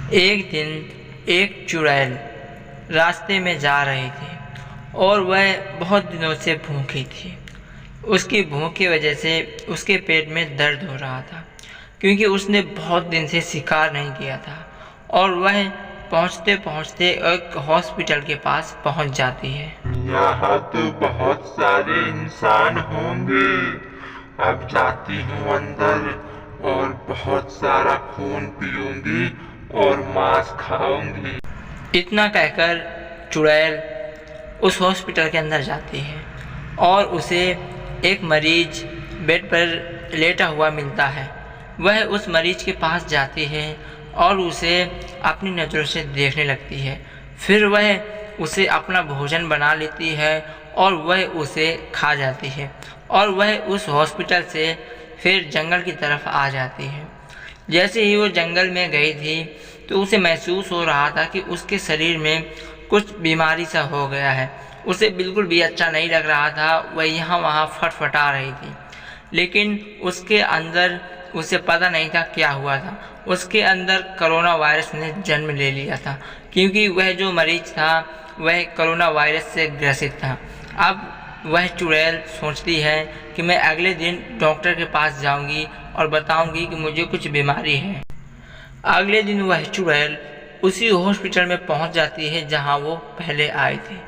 एक दिन एक चुड़ैल रास्ते में जा रही थी और वह बहुत दिनों से भूखी थी। उसकी भूख की वजह से उसके पेट में दर्द हो रहा था, क्योंकि उसने बहुत दिन से शिकार नहीं किया था। और वह पहुंचते पहुंचते एक हॉस्पिटल के पास पहुंच जाती है। यहाँ तो बहुत सारे इंसान होंगे। अब जाती हूँ अंदर और बहुत सारा खून पीऊंगी और मांस खाऊंगी। इतना कहकर चुड़ैल उस हॉस्पिटल के अंदर जाती है और उसे एक मरीज बेड पर लेटा हुआ मिलता है। वह उस मरीज के पास जाती है और उसे अपनी नज़रों से देखने लगती है। फिर वह उसे अपना भोजन बना लेती है और वह उसे खा जाती है और वह उस हॉस्पिटल से फिर जंगल की तरफ आ जाती है। जैसे ही वो जंगल में गई थी तो उसे महसूस हो रहा था कि उसके शरीर में कुछ बीमारी सा हो गया है। उसे बिल्कुल भी अच्छा नहीं लग रहा था, वह यहाँ वहाँ फटफटा रही थी, लेकिन उसके अंदर उसे पता नहीं था क्या हुआ था। उसके अंदर कोरोना वायरस ने जन्म ले लिया था, क्योंकि वह जो मरीज था वह कोरोना वायरस से ग्रसित था। अब वह चुड़ैल सोचती है कि मैं अगले दिन डॉक्टर के पास जाऊंगी और बताऊंगी कि मुझे कुछ बीमारी है। अगले दिन वह चुड़ैल उसी हॉस्पिटल में पहुंच जाती है जहां वो पहले आई थी।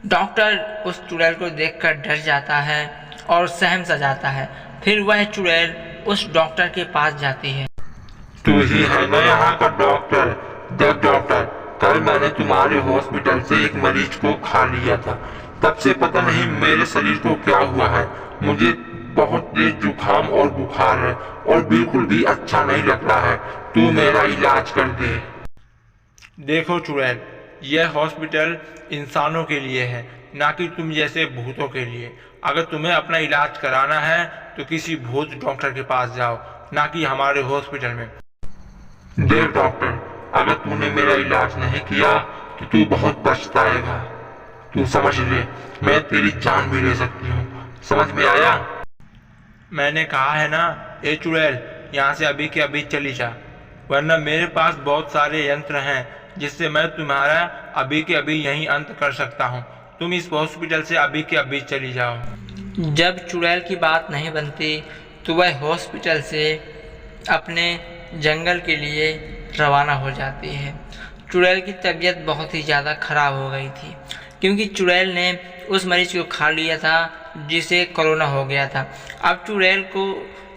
डॉक्टर उस चुड़ैल को देखकर डर जाता है और सहम सा जाता है। फिर वह चुड़ैल उस डॉक्टर के पास जाती है। तू ही है ना यहाँ का डॉक्टर? देख डॉक्टर, कल मैंने तुम्हारे हॉस्पिटल से एक मरीज को खा लिया था। तब से पता नहीं मेरे शरीर को क्या हुआ है। मुझे बहुत तेज जुकाम और बुखार है और बिल्कुल भी अच्छा नहीं लग रहा है। तू मेरा इलाज कर दे। देखो चुड़ैल, यह हॉस्पिटल इंसानों के लिए है, ना कि तुम जैसे भूतों के लिए। अगर तुम्हें अपना इलाज कराना है तो किसी भूत डॉक्टर के पास जाओ, ना कि हमारे हॉस्पिटल में। देख डॉक्टर, अगर तूने मेरा इलाज नहीं किया तो तू बहुत पछताएगा। तू समझ ले, मैं तेरी जान भी ले सकती हूँ। समझ में आया? मैंने कहा है ना, ए चुड़ैल, यहाँ से अभी के अभी चली जा, वरना मेरे पास बहुत सारे यंत्र हैं जिससे मैं तुम्हारा अभी के अभी यहीं अंत कर सकता हूँ। तुम इस हॉस्पिटल से अभी के अभी चली जाओ। जब चुड़ैल की बात नहीं बनती तो वह हॉस्पिटल से अपने जंगल के लिए रवाना हो जाती है। चुड़ैल की तबीयत बहुत ही ज़्यादा ख़राब हो गई थी, क्योंकि चुड़ैल ने उस मरीज को खा लिया था जिसे कोरोना हो गया था। अब चुड़ैल को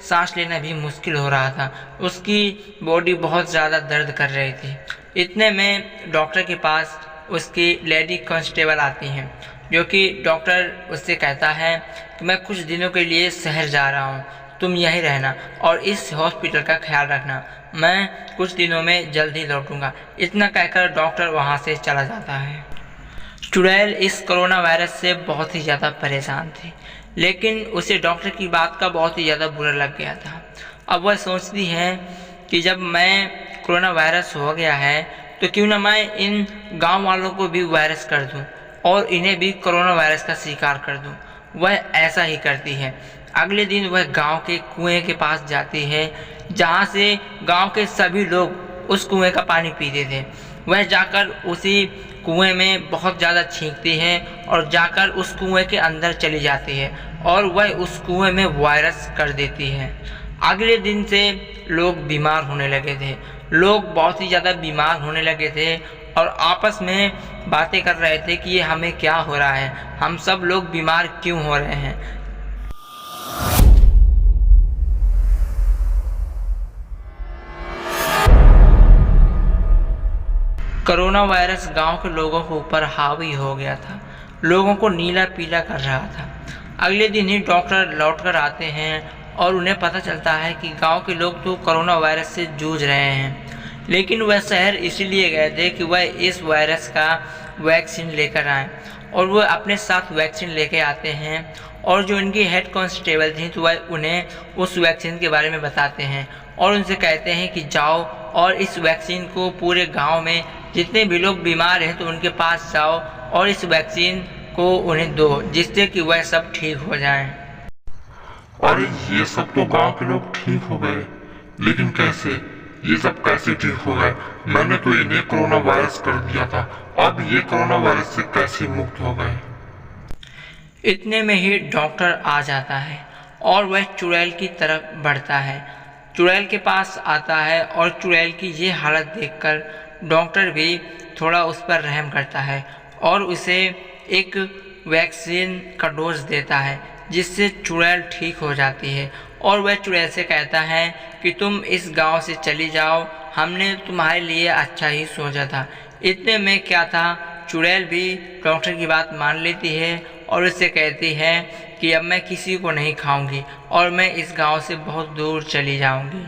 सांस लेना भी मुश्किल हो रहा था, उसकी बॉडी बहुत ज़्यादा दर्द कर रही थी। इतने में डॉक्टर के पास उसकी लेडी कांस्टेबल आती हैं, जो कि डॉक्टर उससे कहता है कि मैं कुछ दिनों के लिए शहर जा रहा हूँ, तुम यहीं रहना और इस हॉस्पिटल का ख्याल रखना, मैं कुछ दिनों में जल्द ही लौटूंगा। इतना कहकर डॉक्टर वहाँ से चला जाता है। चुड़ैल इस कोरोना वायरस से बहुत ही ज़्यादा परेशान थी, लेकिन उसे डॉक्टर की बात का बहुत ही ज़्यादा बुरा लग गया था। अब वह सोचती है कि जब मैं कोरोना वायरस हो गया है तो क्यों ना मैं इन गांव वालों को भी वायरस कर दूं और इन्हें भी कोरोना वायरस का शिकार कर दूं। वह ऐसा ही करती है। अगले दिन वह गांव के कुएं के पास जाती है, जहां से गांव के सभी लोग उस कुएं का पानी पीते थे। वह जाकर उसी कुएं में बहुत ज़्यादा छींकती है और जाकर उस कुएं के अंदर चली जाती है और वह उस कुएं में वायरस कर देती है। अगले दिन से लोग बीमार होने लगे थे। लोग बहुत ही ज़्यादा बीमार होने लगे थे और आपस में बातें कर रहे थे कि ये हमें क्या हो रहा है, हम सब लोग बीमार क्यों हो रहे हैं। कोरोना वायरस गांव के लोगों के ऊपर हावी हो गया था, लोगों को नीला पीला कर रहा था। अगले दिन ही डॉक्टर लौटकर आते हैं और उन्हें पता चलता है कि गांव के लोग तो कोरोना वायरस से जूझ रहे हैं, लेकिन वह शहर इसीलिए गए थे कि वह इस वायरस का वैक्सीन लेकर आएँ। और वह अपने साथ वैक्सीन लेके आते हैं और जो इनकी हेड कांस्टेबल थी तो वह उन्हें उस वैक्सीन के बारे में बताते हैं और उनसे कहते हैं कि जाओ और इस वैक्सीन को पूरे गांव में जितने भी लोग बीमार हैं तो उनके पास जाओ और इस वैक्सीन को उन्हें दो, जिससे कि वह सब ठीक हो जाएं। अरे ये सब तो गांव के लोग ठीक हो गए, लेकिन कैसे? ये सब कैसे ठीक हो गए? मैंने तो इन्हें कोरोना वायरस कर दिया था, अब ये कोरोना वायरस से कैसे मुक्त हो गए? इतने में ही डॉक्टर आ जाता है और वह चुड़ैल की तरफ बढ़ता है। चुड़ैल के पास आता है और चुड़ैल की ये हालत देखकर डॉक्टर भी थोड़ा उस पर रहम करता है और उसे एक वैक्सीन का डोज देता है, जिससे चुड़ैल ठीक हो जाती है। और वह चुड़ैल से कहता है कि तुम इस गांव से चली जाओ, हमने तुम्हारे लिए अच्छा ही सोचा था। इतने में क्या था, चुड़ैल भी डॉक्टर की बात मान लेती है और उससे कहती है कि अब मैं किसी को नहीं खाऊंगी और मैं इस गांव से बहुत दूर चली जाऊंगी।